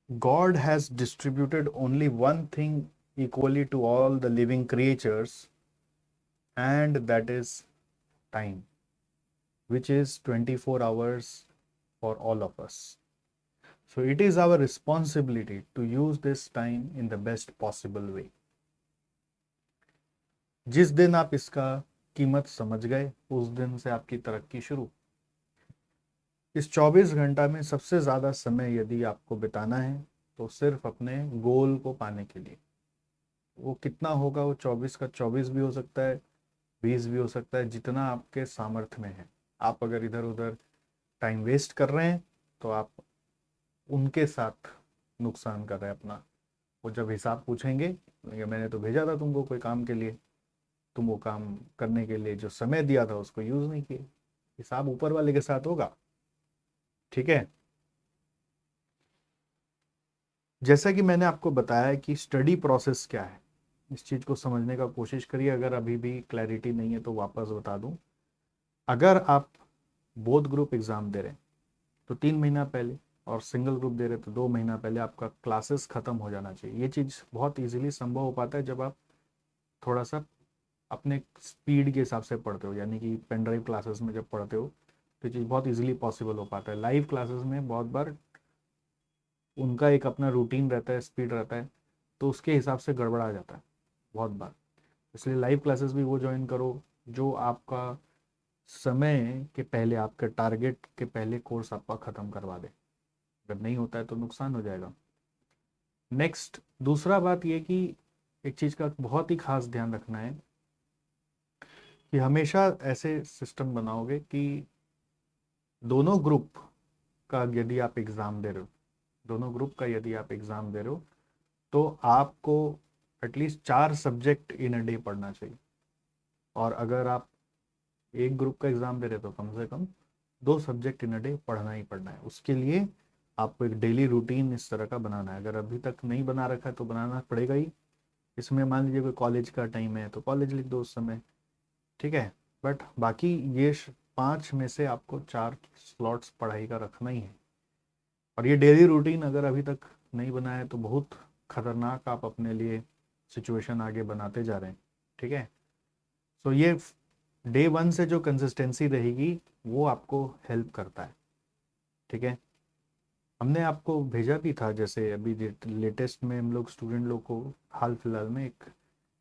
God has distributed only one thing equally to all the living creatures, and that is time, which is 24 hours for all of us. So it is our responsibility to use this time in the best possible way. जिस दिन आप इसका कीमत समझ गए, उस दिन से आपकी तरक्की शुरू। इस 24 घंटा में सबसे ज़्यादा समय यदि आपको बिताना है तो सिर्फ अपने गोल को पाने के लिए। वो कितना होगा, वो 24 का 24 भी हो सकता है, 20 भी हो सकता है, जितना आपके सामर्थ्य में है। आप अगर इधर उधर टाइम वेस्ट कर रहे हैं तो आप उनके साथ नुकसान कर रहे हैं अपना। वो जब हिसाब पूछेंगे, मैंने तो भेजा था तुमको कोई काम के लिए, तुम वो काम करने के लिए जो समय दिया था उसको यूज़ नहीं किए। हिसाब ऊपर वाले के साथ होगा। ठीक है। जैसा कि मैंने आपको बताया कि स्टडी प्रोसेस क्या है, इस चीज़ को समझने का कोशिश करिए। अगर अभी भी क्लैरिटी नहीं है तो वापस बता दूं। अगर आप बोथ ग्रुप एग्ज़ाम दे रहे हैं तो 3 महीना पहले, और सिंगल ग्रुप दे रहे तो 2 महीना पहले आपका क्लासेस ख़त्म हो जाना चाहिए। ये चीज़ बहुत इजीली संभव हो पाता है जब आप थोड़ा सा अपने स्पीड के हिसाब से पढ़ते हो, यानी कि पेन ड्राइव क्लासेस में जब पढ़ते हो तो ये चीज़ बहुत इजीली पॉसिबल हो पाता है। लाइव क्लासेस में बहुत बार उनका एक अपना रूटीन रहता है, स्पीड रहता है, तो उसके हिसाब से गड़बड़ा जाता है बहुत बार। इसलिए लाइव क्लासेस भी वो ज्वाइन करो जो आपका समय के पहले, आपके टारगेट के पहले कोर्स आपका ख़त्म करवा दे। अगर नहीं होता है तो नुकसान हो जाएगा। नेक्स्ट, दूसरा बात ये कि एक चीज़ का बहुत ही खास ध्यान रखना है कि हमेशा ऐसे सिस्टम बनाओगे कि दोनों ग्रुप का यदि आप एग्ज़ाम दे रहे हो, दोनों ग्रुप का यदि आप एग्ज़ाम दे रहे हो तो आपको at least 4 subject in a day पढ़ना चाहिए। और अगर आप एक ग्रुप का एग्ज़ाम दे रहे हो तो कम से कम 2 सब्जेक्ट इन अ डे पढ़ना ही पढ़ना है। उसके लिए आपको एक डेली रूटीन इस तरह का बनाना है। अगर अभी तक नहीं बना रखा है तो बनाना पड़ेगा ही। इसमें मान लीजिए कोई कॉलेज का टाइम है तो कॉलेज लिख दो उस समय, ठीक है। बट बाकी ये 5 में से आपको 4 स्लॉट्स पढ़ाई का रखना ही है। और ये डेली रूटीन अगर अभी तक नहीं बना है तो बहुत खतरनाक आप अपने लिए सिचुएशन आगे बनाते जा रहे हैं। ठीक है। सो ये डे 1 से जो कंसिस्टेंसी रहेगी वो आपको हेल्प करता है। ठीक है। हमने आपको भेजा भी था, जैसे अभी लेटेस्ट में हम लोग स्टूडेंट लोग को हाल फिलहाल में एक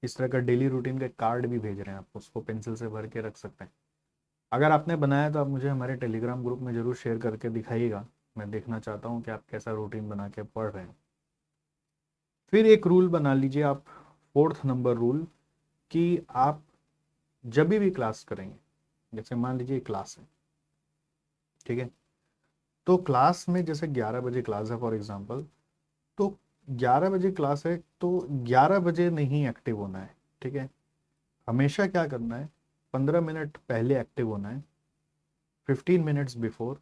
इस तरह का डेली रूटीन का कार्ड भी भेज रहे हैं। आप उसको पेंसिल से भर के रख सकते हैं। अगर आपने बनाया तो आप मुझे हमारे टेलीग्राम ग्रुप में ज़रूर शेयर करके दिखाइएगा। मैं देखना चाहता हूँ कि आप कैसा रूटीन बना के पढ़ रहे हैं। फिर एक रूल बना लीजिए आप, 4th नंबर रूल, कि आप जब भी क्लास करेंगे, जैसे मान लीजिए क्लास है, ठीक है, तो क्लास में जैसे 11 बजे क्लास है फॉर एग्जांपल, तो 11 बजे क्लास है तो 11 बजे नहीं एक्टिव होना है। ठीक है। हमेशा क्या करना है, 15 मिनट पहले एक्टिव होना है, 15 मिनट्स बिफोर।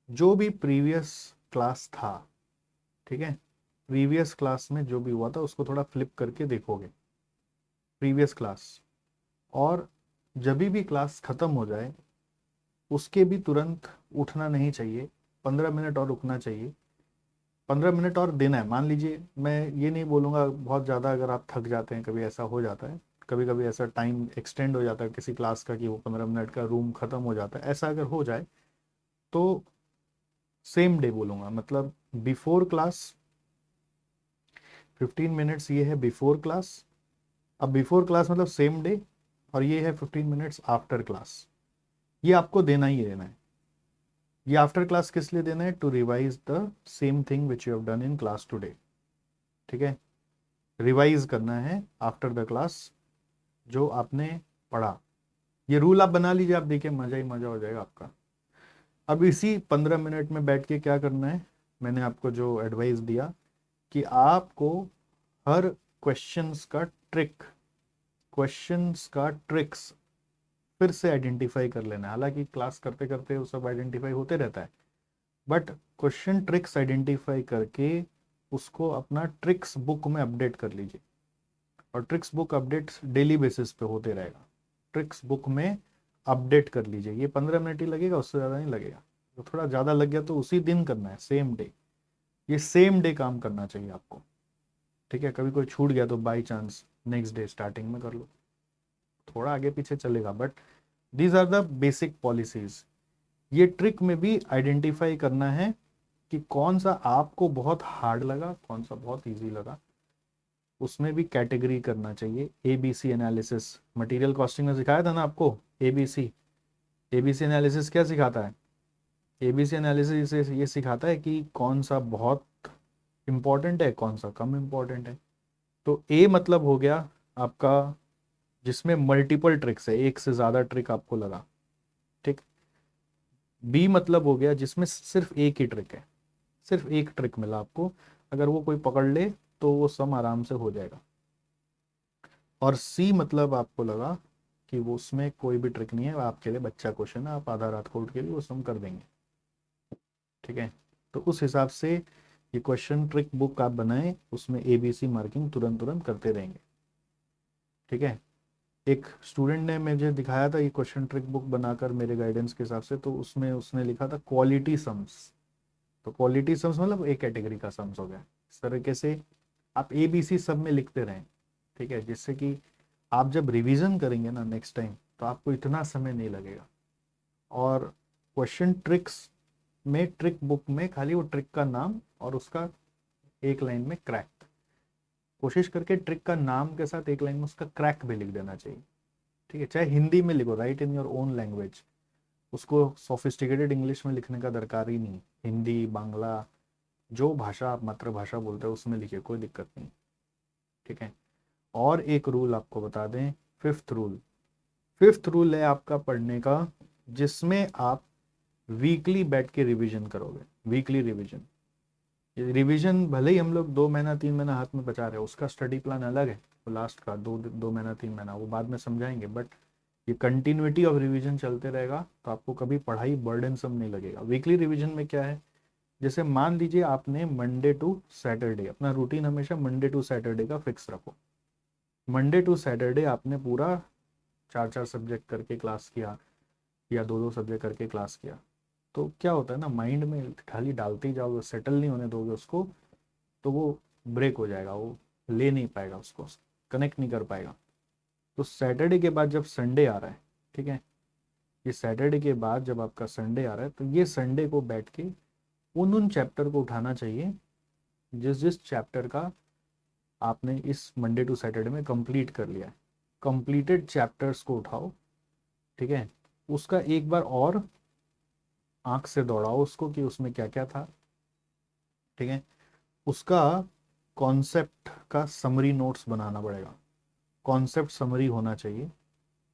जो भी प्रीवियस क्लास था, ठीक है, प्रीवियस क्लास में जो भी हुआ था उसको थोड़ा फ्लिप करके देखोगे, प्रीवियस क्लास। और जब भी क्लास ख़त्म हो जाए उसके भी तुरंत उठना नहीं चाहिए, 15 मिनट और रुकना चाहिए, 15 मिनट और देना है। मान लीजिए, मैं ये नहीं बोलूँगा बहुत ज़्यादा, अगर आप थक जाते हैं, कभी ऐसा हो जाता है, कभी कभी ऐसा टाइम एक्सटेंड हो जाता है किसी क्लास का कि वो 15 मिनट का रूम ख़त्म हो जाता है, ऐसा अगर हो जाए तो सेम डे बोलूँगा, मतलब बिफोर क्लास 15 मिनट्स, ये है बिफोर क्लास। अब बिफोर क्लास मतलब सेम डे, और ये है 15 मिनट्स आफ्टर क्लास। ये आपको देना ही देना है। ये आफ्टर क्लास किस लिए देना है, to revise the same thing which you have done in class today. ठीक है। रिवाइज करना है आफ्टर द क्लास जो आपने पढ़ा। ये रूल आप बना लीजिए, आप देखिए मज़ा ही मज़ा हो जाएगा आपका। अब इसी 15 मिनट में बैठ के क्या करना है, मैंने आपको जो एडवाइस दिया कि आपको हर क्वेश्चंस का ट्रिक, क्वेश्चंस का ट्रिक्स फिर से आइडेंटिफाई कर लेना है। हालांकि क्लास करते करते वो सब आइडेंटिफाई होते रहता है, बट क्वेश्चन ट्रिक्स आइडेंटिफाई करके उसको अपना ट्रिक्स बुक में अपडेट कर लीजिए। और tricks book updates daily basis पे होते रहेगा। ट्रिक्स बुक में अपडेट कर लीजिए। ये 15 मिनट ही लगेगा, उससे ज़्यादा नहीं लगेगा। तो थोड़ा ज़्यादा लग गया तो उसी दिन करना है, सेम डे। ये सेम डे काम करना चाहिए आपको, ठीक है। कभी कोई छूट गया तो by chance next day starting में कर लो, थोड़ा आगे पीछे चलेगा, but these are the basic policies. ये ट्रिक में भी आइडेंटिफाई करना है कि कौन सा आपको बहुत हार्ड लगा, कौन सा बहुत इजी लगा, उसमें भी कैटेगरी करना चाहिए। ABC एनालिसिस मटेरियल कॉस्टिंग में सिखाया था ना आपको। ABC ABC एनालिसिस क्या सिखाता है? ABC एनालिसिस ये सिखाता है कि कौन सा बहुत इंपॉर्टेंट है, कौन सा कम इंपॉर्टेंट है। तो A मतलब हो गया आपका जिसमें मल्टीपल ट्रिक्स है, एक से ज्यादा ट्रिक आपको लगा, ठीक। B मतलब हो गया जिसमें सिर्फ एक ही ट्रिक है, सिर्फ एक ट्रिक मिला आपको, अगर वो कोई पकड़ ले तो वो सम आराम से हो जाएगा। और C मतलब आपको लगा कि वो उसमें कोई भी ट्रिक नहीं है, आपके लिए बच्चा क्वेश्चन है, आप आधा रात को उठ के भी वो सम कर देंगे, ठीक है। तो उस हिसाब से ये क्वेश्चन ट्रिक बुक आप बनाएं, उसमें ABC मार्किंग तुरंत तुरंत करते रहेंगे, ठीक है। एक स्टूडेंट ने मुझे दिखाया था ये क्वेश्चन ट्रिक बुक बनाकर मेरे गाइडेंस के हिसाब से, तो उसमें उसने लिखा था क्वालिटी सम्स। तो क्वालिटी सम्स मतलब एक कैटेगरी का सम्स हो गया। इस तरीके से आप ABC सब में लिखते रहें, ठीक है, जिससे कि आप जब रिवीजन करेंगे ना नेक्स्ट टाइम तो आपको इतना समय नहीं लगेगा। और क्वेश्चन ट्रिक्स में ट्रिक बुक में खाली वो ट्रिक का नाम और उसका एक लाइन में क्रैक, कोशिश करके ट्रिक का नाम के साथ एक लाइन में उसका क्रैक भी लिख देना चाहिए, ठीक है। चाहे हिंदी में लिखो, right in your own language, उसको सोफिस्टिकेटेड इंग्लिश में लिखने का दरकार ही नहीं, हिंदी बांग्ला जो भाषा आप मातृभाषा बोलते हो उसमें लिखिए, कोई दिक्कत नहीं, ठीक है। और एक रूल आपको बता दें, फिफ्थ रूल है आपका पढ़ने का, जिसमें आप वीकली बैठ के रिवीजन करोगे। वीकली रिवीजन, ये रिवीजन भले ही हम लोग 2 महीना 3 महीना हाथ में बचा रहे हैं, उसका स्टडी प्लान अलग है, वो लास्ट का 2 महीना 3 महीना वो बाद में समझाएंगे, बट ये कंटिन्यूटी ऑफ रिवीजन चलते रहेगा तो आपको कभी पढ़ाई बर्डनसम नहीं लगेगा। वीकली रिवीजन में क्या है, जैसे मान लीजिए आपने मंडे टू सैटरडे, अपना रूटीन हमेशा मंडे टू सैटरडे का फिक्स रखो। मंडे टू सैटरडे आपने पूरा 4 4 सब्जेक्ट करके क्लास किया या 2 2 सब्जेक्ट करके क्लास किया, तो क्या होता है ना, माइंड में खाली डालते ही जाओगे, सेटल नहीं होने दोगे उसको, तो वो ब्रेक हो जाएगा, वो ले नहीं पाएगा, उसको कनेक्ट नहीं कर पाएगा। तो सैटरडे के बाद जब संडे आ रहा है, ठीक है, ये सैटरडे के बाद जब आपका संडे आ रहा है तो ये संडे को बैठ के उन चैप्टर को उठाना चाहिए जिस जिस चैप्टर का आपने इस मंडे टू सैटरडे में कंप्लीट कर लिया है। कंप्लीटेड चैप्टर्स को उठाओ, ठीक है, उसका एक बार और आंख से दौड़ाओ उसको कि उसमें क्या क्या था, ठीक है। उसका कॉन्सेप्ट का समरी नोट्स बनाना पड़ेगा, कॉन्सेप्ट समरी होना चाहिए।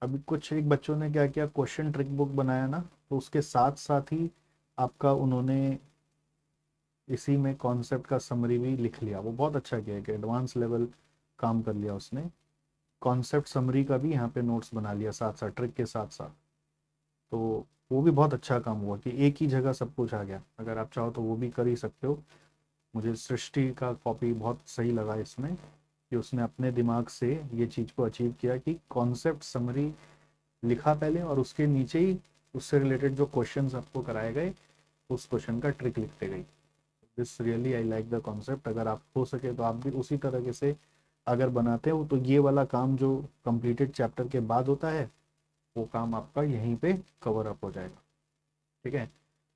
अभी कुछ एक बच्चों ने क्या किया, क्वेश्चन ट्रिक बुक बनाया ना, तो उसके साथ साथ ही आपका उन्होंने इसी में कॉन्सेप्ट का समरी भी लिख लिया, वो बहुत अच्छा किया कि एडवांस लेवल काम कर लिया उसने। कॉन्सेप्ट समरी का भी यहाँ पे नोट्स बना लिया साथ साथ ट्रिक के साथ साथ, तो वो भी बहुत अच्छा काम हुआ कि एक ही जगह सब कुछ आ गया। अगर आप चाहो तो वो भी कर ही सकते हो। मुझे सृष्टि का कॉपी बहुत सही लगा इसमें कि उसने अपने दिमाग से ये चीज़ को अचीव किया कि कॉन्सेप्ट समरी लिखा पहले और उसके नीचे ही उससे रिलेटेड जो क्वेश्चंस आपको कराए गए उस क्वेश्चन का ट्रिक लिखते गई। This really I like the concept. अगर आप हो सके तो आप भी उसी तरीके से अगर बनाते हो तो ये वाला काम जो कंप्लीटेड चैप्टर के बाद होता है वो काम आपका यहीं पे कवर अप हो जाएगा, ठीक है।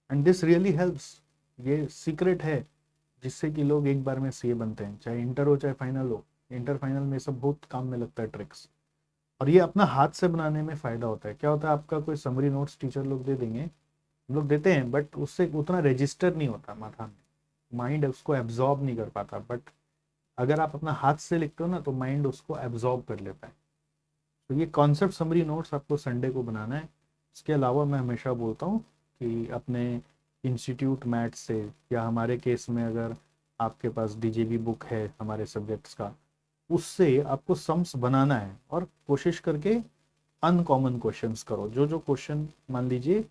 एंड दिस रियली हेल्प्स, ये सीक्रेट है जिससे कि लोग एक बार में सीए बनते हैं, चाहे इंटर हो चाहे फाइनल हो। इंटर फाइनल में सब बहुत काम में लगता है ट्रिक्स, और ये अपना हाथ से बनाने में फ़ायदा होता है। क्या होता है, आपका कोई समरी नोट्स टीचर लोग दे देंगे, हम लोग देते हैं, बट उससे उतना रजिस्टर नहीं होता माथा में, माइंड उसको एब्जॉर्ब नहीं कर पाता। बट अगर आप अपना हाथ से लिखते हो ना तो माइंड उसको एब्जॉर्ब कर लेता है। तो ये कॉन्सेप्ट समरी नोट्स आपको संडे को बनाना है। इसके अलावा मैं हमेशा बोलता हूँ कि अपने इंस्टीट्यूट मैथ से, या हमारे केस में अगर आपके पास डीजेवी बुक है हमारे सब्जेक्ट्स का, उससे आपको सम्स बनाना है और कोशिश करके अनकॉमन क्वेश्चंस करो। जो जो क्वेश्चन मान लीजिए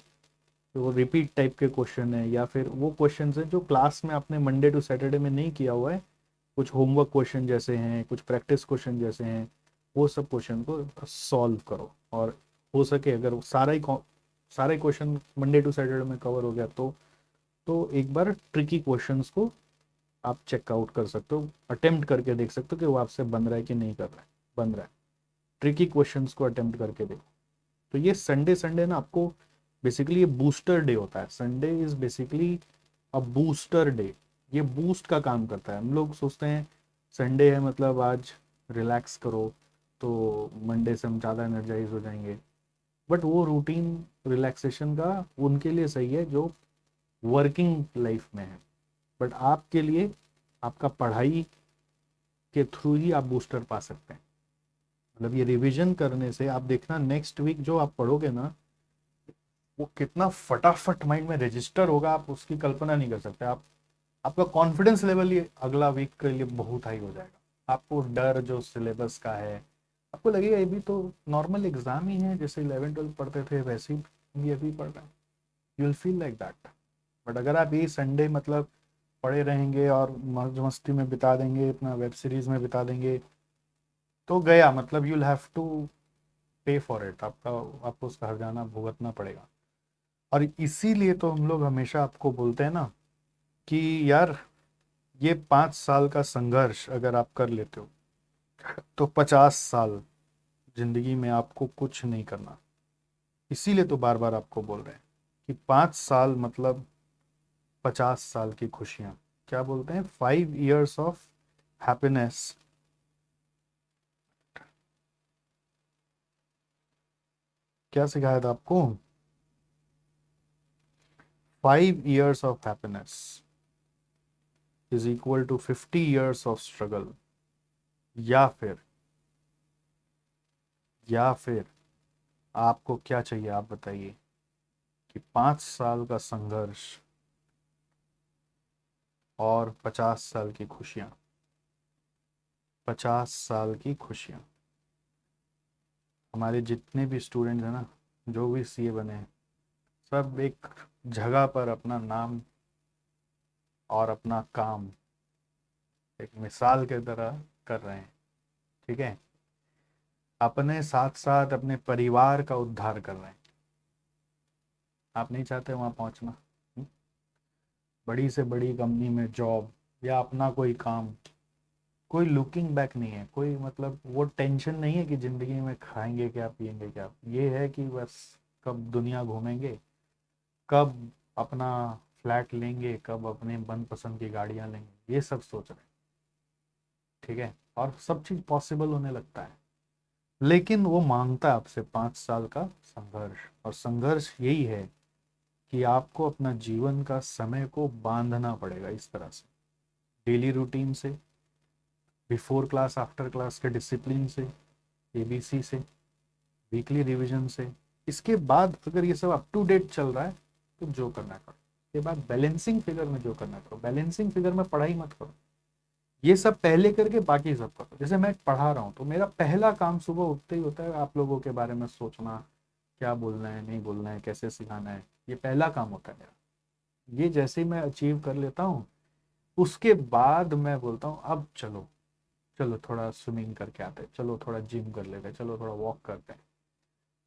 वो रिपीट टाइप के क्वेश्चन है, या फिर वो क्वेश्चन है जो क्लास में आपने मंडे टू सैटरडे में नहीं किया हुआ है, कुछ होमवर्क क्वेश्चन जैसे हैं, कुछ प्रैक्टिस क्वेश्चन जैसे हैं, वो सब क्वेश्चन को सॉल्व करो। और हो सके अगर सारे क्वेश्चन मंडे टू सैटरडे में कवर हो गया तो एक बार ट्रिकी क्वेश्चंस को आप चेकआउट कर सकते हो, अटेम्प्ट करके देख सकते हो कि वो आपसे बन रहा है कि नहीं कर रहा है, बन रहा है। ट्रिकी क्वेश्चंस को अटेम्प्ट करके देखो। तो ये संडे संडे ना आपको बेसिकली ये बूस्टर डे होता है। Sunday is basically a booster day. ये बूस्ट का काम करता है। हम लोग सोचते हैं संडे है मतलब आज रिलैक्स करो, तो मंडे से हम ज़्यादा एनर्जाइज हो जाएंगे। बट वो रूटीन रिलैक्सेशन का उनके लिए सही है जो वर्किंग लाइफ में है। बट आपके लिए आपका पढ़ाई के थ्रू ही आप बूस्टर पा सकते हैं। मतलब ये रिवीजन करने से आप देखना नेक्स्ट वीक जो आप पढ़ोगे ना, वो कितना फटाफट माइंड में रजिस्टर होगा, आप उसकी कल्पना नहीं कर सकते। आप आपका कॉन्फिडेंस लेवल ये अगला वीक के लिए बहुत हाई हो जाएगा। आपको डर जो सिलेबस का है, आपको लगेगा ये भी तो नॉर्मल एग्जाम ही है, जैसे 11 12 पढ़ते थे वैसे ही ये भी पढ़ रहे हैं। You will feel like that. But अगर आप ये संडे मतलब पड़े रहेंगे और मौज मस्ती में बिता देंगे, अपना वेब सीरीज में बिता देंगे, तो गया मतलब यू विल हैव टू पे फॉर इट। आपको उसका हर्जाना भुगतना पड़ेगा। और इसीलिए तो हम लोग हमेशा आपको बोलते हैं ना कि यार ये 5 साल का संघर्ष अगर आप कर लेते हो तो 50 साल जिंदगी में आपको कुछ नहीं करना। इसीलिए तो बार बार आपको बोल रहे हैं कि 5 साल मतलब 50 साल की खुशियां। क्या बोलते हैं, 5 years ऑफ हैप्पीनेस। क्या सिखाया था आपको, 5 years of happiness is equal to 50 years of struggle. या फिर आपको क्या चाहिए, आप बताइए कि 5 साल का संघर्ष और 50 साल की खुशियां। 50 साल की खुशियां। हमारे जितने भी स्टूडेंट्स हैं ना, जो भी सीए बने हैं, सब एक जगह पर अपना नाम और अपना काम एक मिसाल की तरह कर रहे हैं। ठीक है, अपने साथ साथ अपने परिवार का उद्धार कर रहे हैं। आप नहीं चाहते वहां पहुंचना? हम्म? बड़ी से बड़ी कंपनी में जॉब या अपना कोई काम, कोई लुकिंग बैक नहीं है, कोई मतलब वो टेंशन नहीं है कि जिंदगी में खाएंगे क्या पिएंगे क्या। ये है कि बस कब दुनिया घूमेंगे, कब अपना फ्लैट लेंगे, कब अपने मनपसंद की गाड़ियां लेंगे, ये सब सोच रहे हैं। ठीक है, और सब चीज़ पॉसिबल होने लगता है। लेकिन वो मांगता है आपसे 5 साल का संघर्ष। और संघर्ष यही है कि आपको अपना जीवन का समय को बांधना पड़ेगा इस तरह से, डेली रूटीन से, बिफोर क्लास आफ्टर क्लास के डिसिप्लिन से, एबीसी से, वीकली रिवीजन से। इसके बाद अगर ये सब अप टू डेट चल रहा है तो जो करना करो। इसके बाद बैलेंसिंग फिगर में जो करना करो। बैलेंसिंग फिगर में पढ़ाई मत करो, ये सब पहले करके बाकी सब करो। जैसे मैं पढ़ा रहा हूँ तो मेरा पहला काम सुबह उठते ही होता है आप लोगों के बारे में सोचना, क्या बोलना है नहीं बोलना है, कैसे सिखाना है। ये पहला काम होता है मेरा। ये जैसे ही मैं अचीव कर लेता हूँ, उसके बाद मैं बोलता हूँ अब चलो, चलो थोड़ा स्विमिंग करके आते हैं, चलो थोड़ा जिम कर लेते हैं, चलो थोड़ा वॉक करते हैं,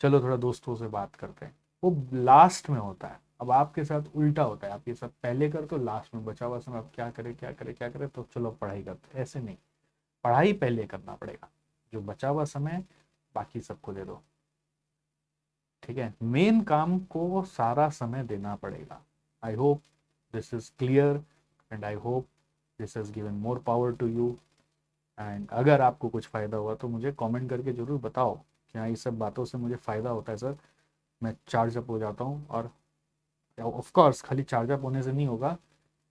चलो थोड़ा दोस्तों से बात करते हैं। वो लास्ट में होता है। अब आपके साथ उल्टा होता है, आप ये सब पहले कर तो लास्ट में बचा हुआ समय अब क्या करें क्या करें क्या करें, तो चलो पढ़ाई करते हैं। ऐसे नहीं, पढ़ाई पहले करना पड़ेगा, जो बचा हुआ समय बाकी सबको दे दो। ठीक है, मेन काम को सारा समय देना पड़ेगा। I hope this is clear and I hope this has given more power to you. And अगर आपको कुछ फ़ायदा हुआ तो मुझे कमेंट करके ज़रूर बताओ कि हाँ, इस सब बातों से मुझे फ़ायदा होता है सर, मैं चार्ज अप हो जाता हूँ। और ऑफ कोर्स खाली चार्ज अप होने से नहीं होगा,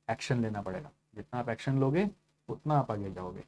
एक्शन लेना पड़ेगा। जितना आप एक्शन लोगे उतना आप आगे जाओगे।